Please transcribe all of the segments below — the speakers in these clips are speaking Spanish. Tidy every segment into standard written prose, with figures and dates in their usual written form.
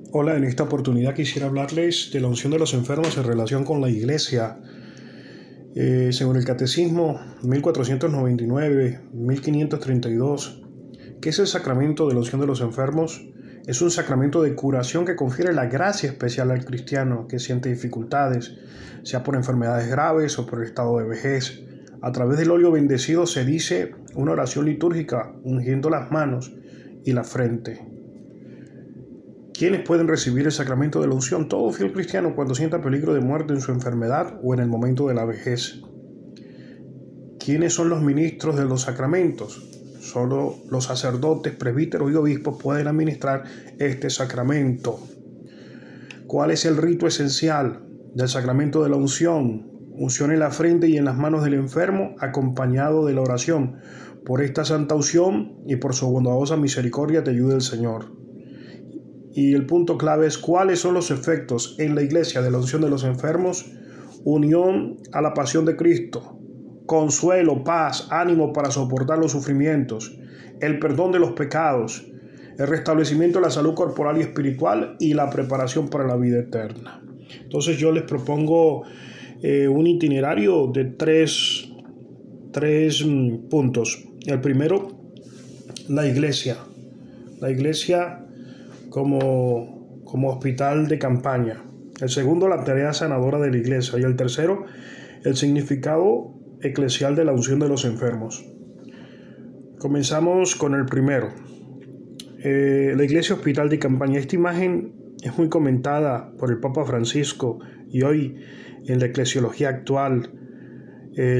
Hola, en esta oportunidad quisiera hablarles de la unción de los enfermos en relación con la iglesia. Según el Catecismo 1499-1532, ¿qué es el sacramento de la unción de los enfermos? Es un sacramento de curación que confiere la gracia especial al cristiano que siente dificultades, sea por enfermedades graves o por el estado de vejez. A través del óleo bendecido se dice una oración litúrgica ungiendo las manos y la frente. ¿Quiénes pueden recibir el sacramento de la unción? Todo fiel cristiano cuando sienta peligro de muerte en su enfermedad o en el momento de la vejez. ¿Quiénes son los ministros de los sacramentos? Solo los sacerdotes, presbíteros y obispos pueden administrar este sacramento. ¿Cuál es el rito esencial del sacramento de la unción? Unción en la frente y en las manos del enfermo, acompañado de la oración. Por esta santa unción y por su bondadosa misericordia te ayude el Señor. Y el punto clave es cuáles son los efectos en la iglesia de la unción de los enfermos. Unión a la pasión de Cristo, consuelo, paz, ánimo para soportar los sufrimientos, el perdón de los pecados, el restablecimiento de la salud corporal y espiritual y la preparación para la vida eterna. Entonces yo les propongo un itinerario de tres puntos. El primero, la iglesia. La iglesia como hospital de campaña. El segundo, la tarea sanadora de la iglesia. Y el tercero, el significado eclesial de la unción de los enfermos. Comenzamos con el primero. La iglesia hospital de campaña. Esta imagen es muy comentada por el Papa Francisco y hoy en la eclesiología actual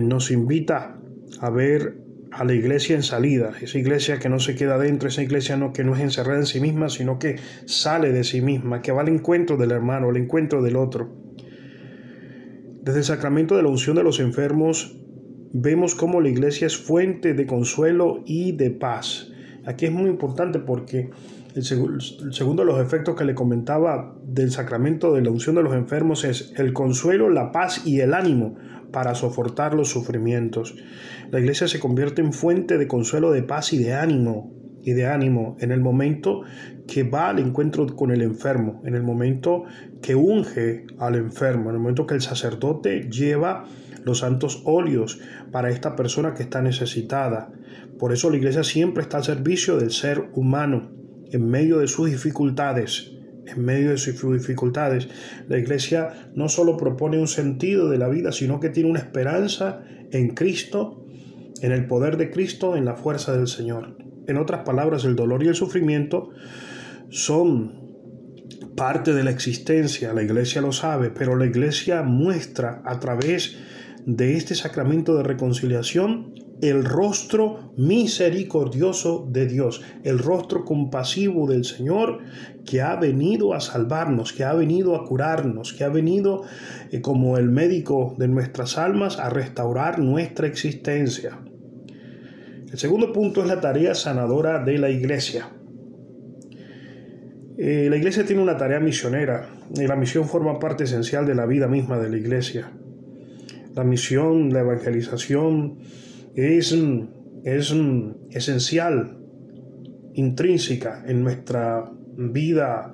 nos invita a ver a la iglesia en salida, esa iglesia que no se queda dentro, esa iglesia que no es encerrada en sí misma, sino que sale de sí misma, que va al encuentro del hermano, al encuentro del otro. Desde el sacramento de la unción de los enfermos, vemos cómo la iglesia es fuente de consuelo y de paz. Aquí es muy importante porque el segundo de los efectos que le comentaba del sacramento de la unción de los enfermos es el consuelo, la paz y el ánimo para soportar los sufrimientos. La iglesia se convierte en fuente de consuelo, de paz y de ánimo en el momento que va al encuentro con el enfermo, en el momento que unge al enfermo, en el momento que el sacerdote lleva los santos óleos para esta persona que está necesitada. Por eso la iglesia siempre está al servicio del ser humano en medio de sus dificultades. La iglesia no solo propone un sentido de la vida, sino que tiene una esperanza en Cristo, en el poder de Cristo, en la fuerza del Señor. En otras palabras, el dolor y el sufrimiento son parte de la existencia, la iglesia lo sabe, pero la iglesia muestra a través de este sacramento de reconciliación el rostro misericordioso de Dios, el rostro compasivo del Señor que ha venido a salvarnos, que ha venido a curarnos, que ha venido como el médico de nuestras almas a restaurar nuestra existencia. El segundo punto es la tarea sanadora de la iglesia. La iglesia tiene una tarea misionera y la misión forma parte esencial de la vida misma de la iglesia. La misión, la evangelización es esencial, intrínseca en nuestra vida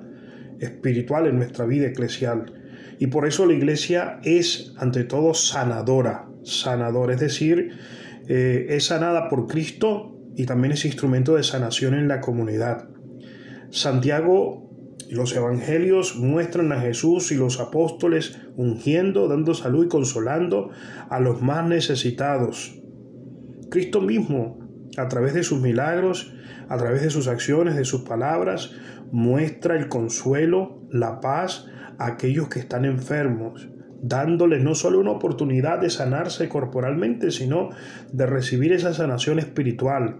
espiritual, en nuestra vida eclesial. Y por eso la iglesia es ante todo sanadora, es decir, es sanada por Cristo y también es instrumento de sanación en la comunidad. Santiago y los evangelios muestran a Jesús y los apóstoles ungiendo, dando salud y consolando a los más necesitados. Cristo mismo, a través de sus milagros, a través de sus acciones, de sus palabras, muestra el consuelo, la paz a aquellos que están enfermos, dándoles no solo una oportunidad de sanarse corporalmente, sino de recibir esa sanación espiritual.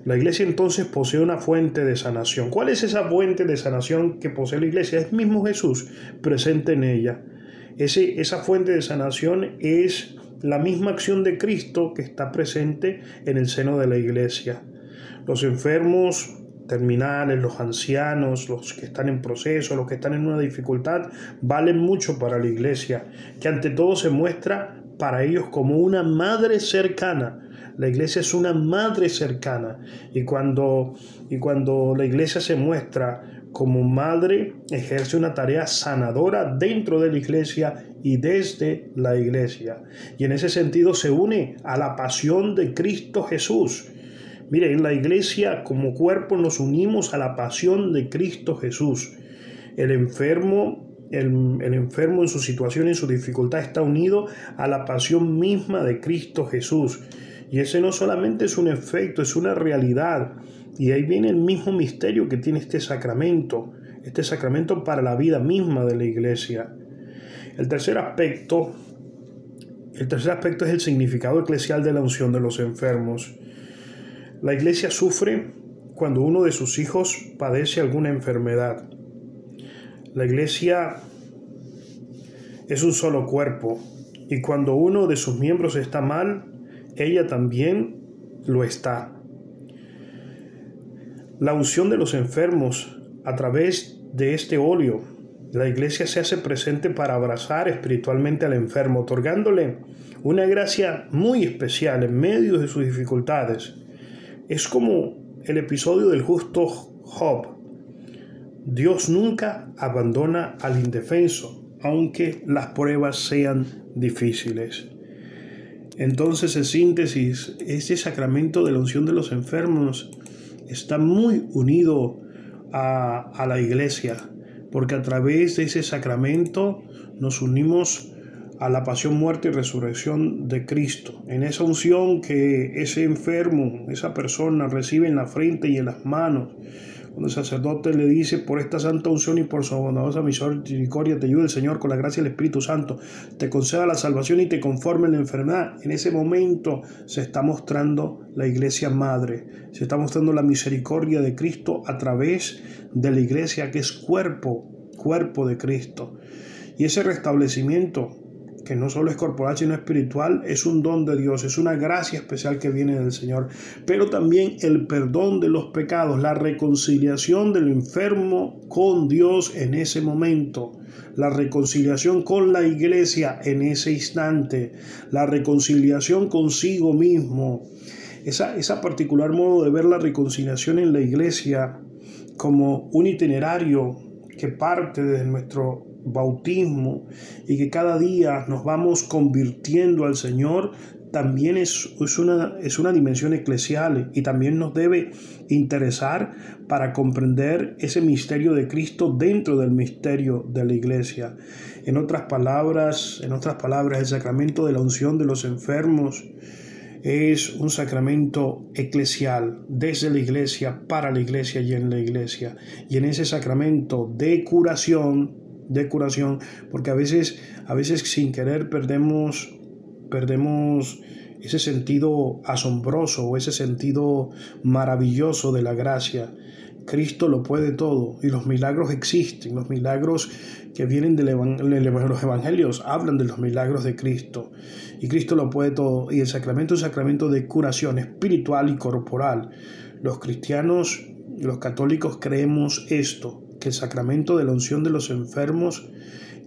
La iglesia entonces posee una fuente de sanación. ¿Cuál es esa fuente de sanación que posee la iglesia? Es mismo Jesús presente en ella. Esa fuente de sanación es la misma acción de Cristo que está presente en el seno de la iglesia. Los enfermos terminales, los ancianos, los que están en proceso, los que están en una dificultad, valen mucho para la iglesia, que ante todo se muestra para ellos como una madre cercana. La iglesia es una madre cercana y cuando la iglesia se muestra como madre, ejerce una tarea sanadora dentro de la iglesia y desde la iglesia. Y en ese sentido se une a la pasión de Cristo Jesús. Mire, en la iglesia como cuerpo nos unimos a la pasión de Cristo Jesús. El enfermo en su situación, en su dificultad, está unido a la pasión misma de Cristo Jesús. Y ese no solamente es un efecto, es una realidad. Y ahí viene el mismo misterio que tiene este sacramento para la vida misma de la iglesia. El tercer aspecto es el significado eclesial de la unción de los enfermos. La iglesia sufre cuando uno de sus hijos padece alguna enfermedad. La iglesia es un solo cuerpo, y cuando uno de sus miembros está mal, ella también lo está. La unción de los enfermos, a través de este óleo, la iglesia se hace presente para abrazar espiritualmente al enfermo, otorgándole una gracia muy especial en medio de sus dificultades. Es como el episodio del justo Job. Dios nunca abandona al indefenso, aunque las pruebas sean difíciles. Entonces, en síntesis, este sacramento de la unción de los enfermos está muy unido a la iglesia, porque a través de ese sacramento nos unimos a la pasión, muerte y resurrección de Cristo. En esa unción que ese enfermo, esa persona recibe en la frente y en las manos, cuando el sacerdote le dice: por esta santa unción y por su bondadosa misericordia te ayude el Señor con la gracia del Espíritu Santo, te conceda la salvación y te conforme en la enfermedad. En ese momento se está mostrando la iglesia madre, se está mostrando la misericordia de Cristo a través de la iglesia, que es cuerpo de Cristo. Y ese restablecimiento, que no solo es corporal sino espiritual, es un don de Dios, es una gracia especial que viene del Señor, pero también el perdón de los pecados, la reconciliación del enfermo con Dios en ese momento, la reconciliación con la iglesia en ese instante, la reconciliación consigo mismo. Esa particular modo de ver la reconciliación en la iglesia como un itinerario que parte desde nuestro bautismo y que cada día nos vamos convirtiendo al Señor, también es una dimensión eclesial, y también nos debe interesar para comprender ese misterio de Cristo dentro del misterio de la iglesia. En otras palabras, el sacramento de la unción de los enfermos es un sacramento eclesial, desde la iglesia, para la iglesia y en la iglesia. Y en ese sacramento de curación, porque a veces sin querer perdemos ese sentido asombroso o ese sentido maravilloso de la gracia. Cristo lo puede todo y los milagros existen. Los milagros que vienen de los evangelios hablan de los milagros de Cristo, y Cristo lo puede todo. Y el sacramento es un sacramento de curación espiritual y corporal. Los cristianos y los católicos creemos esto, que el sacramento de la unción de los enfermos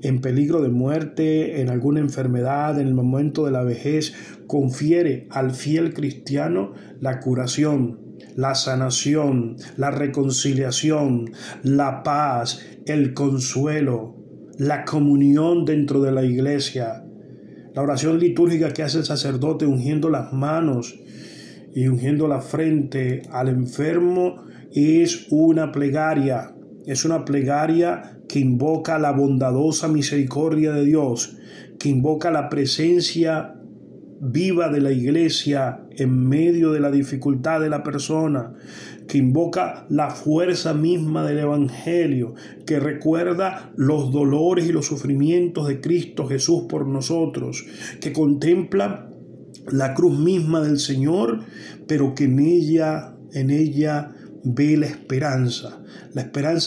en peligro de muerte, en alguna enfermedad, en el momento de la vejez, confiere al fiel cristiano la curación, la sanación, la reconciliación, la paz, el consuelo, la comunión dentro de la iglesia. La oración litúrgica que hace el sacerdote ungiendo las manos y ungiendo la frente al enfermo es una plegaria. Es una plegaria que invoca la bondadosa misericordia de Dios, que invoca la presencia viva de la iglesia en medio de la dificultad de la persona, que invoca la fuerza misma del evangelio, que recuerda los dolores y los sufrimientos de Cristo Jesús por nosotros, que contempla la cruz misma del Señor, pero que en ella ve la esperanza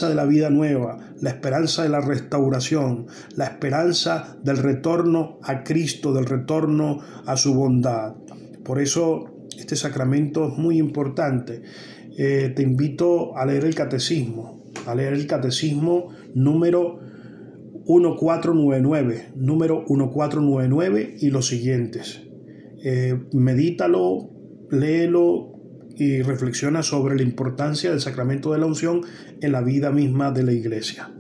de la vida nueva, la esperanza de la restauración, la esperanza del retorno a Cristo, del retorno a su bondad. Por eso este sacramento es muy importante. Te invito a leer el catecismo, número 1499, y los siguientes. Medítalo, léelo, y reflexiona sobre la importancia del sacramento de la unción en la vida misma de la iglesia.